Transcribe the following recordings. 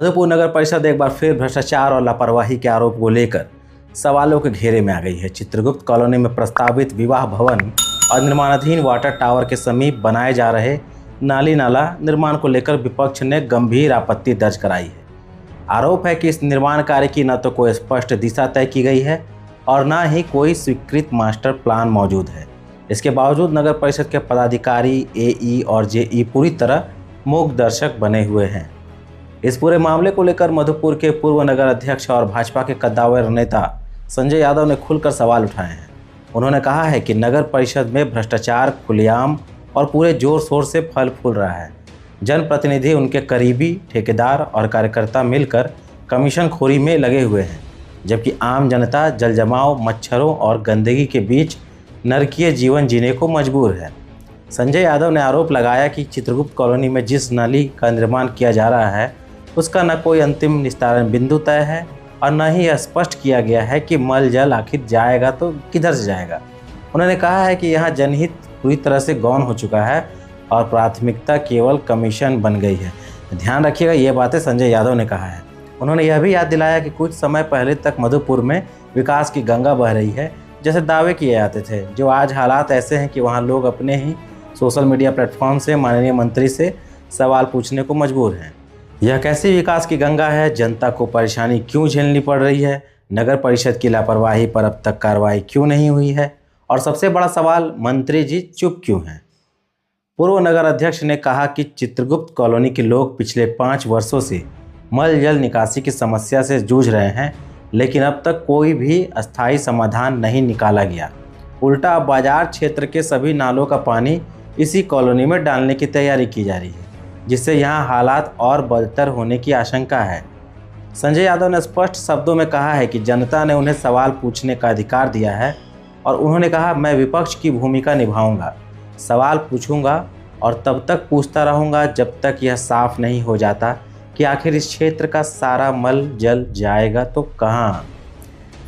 मधुपुर नगर परिषद एक बार फिर भ्रष्टाचार और लापरवाही के आरोप को लेकर सवालों के घेरे में आ गई है। चित्रगुप्त कॉलोनी में प्रस्तावित विवाह भवन और निर्माणाधीन वाटर टावर के समीप बनाए जा रहे नाली नाला निर्माण को लेकर विपक्ष ने गंभीर आपत्ति दर्ज कराई है। आरोप है कि इस निर्माण कार्य की न तो कोई स्पष्ट दिशा तय की गई है और न ही कोई स्वीकृत मास्टर प्लान मौजूद है। इसके बावजूद नगर परिषद के पदाधिकारी, एई और जेई पूरी तरह मूक दर्शक बने हुए हैं। इस पूरे मामले को लेकर मधुपुर के पूर्व नगर अध्यक्ष और भाजपा के कद्दावर नेता संजय यादव ने खुलकर सवाल उठाए हैं। उन्होंने कहा है कि नगर परिषद में भ्रष्टाचार खुलेआम और पूरे जोर शोर से फल फूल रहा है। जनप्रतिनिधि, उनके करीबी ठेकेदार और कार्यकर्ता मिलकर कमीशन खोरी में लगे हुए हैं, जबकि आम जनता जलजमाव, मच्छरों और गंदगी के बीच नरकीय जीवन जीने को मजबूर है। संजय यादव ने आरोप लगाया कि चित्रगुप्त कॉलोनी में जिस नाली का निर्माण किया जा रहा है उसका न कोई अंतिम निस्तारण बिंदु तय है और न ही यह स्पष्ट किया गया है कि मल जल आखिर जाएगा तो किधर से जाएगा। उन्होंने कहा है कि यहाँ जनहित पूरी तरह से गौण हो चुका है और प्राथमिकता केवल कमीशन बन गई है। ध्यान रखिएगा, ये बातें संजय यादव ने कहा है। उन्होंने यह भी याद दिलाया कि कुछ समय पहले तक मधुपुर में विकास की गंगा बह रही है जैसे दावे किए जाते थे, जो आज हालात ऐसे हैं कि वहाँ लोग अपने ही सोशल मीडिया प्लेटफॉर्म से माननीय मंत्री से सवाल पूछने को मजबूर हैं। यह कैसी विकास की गंगा है? जनता को परेशानी क्यों झेलनी पड़ रही है? नगर परिषद की लापरवाही पर अब तक कार्रवाई क्यों नहीं हुई है? और सबसे बड़ा सवाल, मंत्री जी चुप क्यों हैं? पूर्व नगर अध्यक्ष ने कहा कि चित्रगुप्त कॉलोनी के लोग पिछले 5 वर्षों से मल जल निकासी की समस्या से जूझ रहे हैं, लेकिन अब तक कोई भी अस्थायी समाधान नहीं निकाला गया। उल्टा अब बाजार क्षेत्र के सभी नालों का पानी इसी कॉलोनी में डालने की तैयारी की जा रही है, जिससे यहाँ हालात और बदतर होने की आशंका है। संजय यादव ने स्पष्ट शब्दों में कहा है कि जनता ने उन्हें सवाल पूछने का अधिकार दिया है और उन्होंने कहा, मैं विपक्ष की भूमिका निभाऊंगा, सवाल पूछूंगा और तब तक पूछता रहूंगा जब तक यह साफ नहीं हो जाता कि आखिर इस क्षेत्र का सारा मल जल जाएगा तो कहाँ।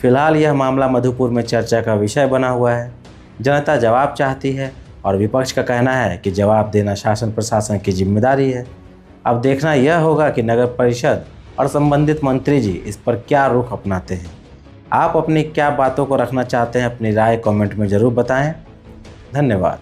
फिलहाल यह मामला मधुपुर में चर्चा का विषय बना हुआ है। जनता जवाब चाहती है और विपक्ष का कहना है कि जवाब देना शासन प्रशासन की जिम्मेदारी है। अब देखना यह होगा कि नगर परिषद और संबंधित मंत्री जी इस पर क्या रुख अपनाते हैं। आप अपनी क्या बातों को रखना चाहते हैं, अपनी राय कमेंट में ज़रूर बताएं। धन्यवाद।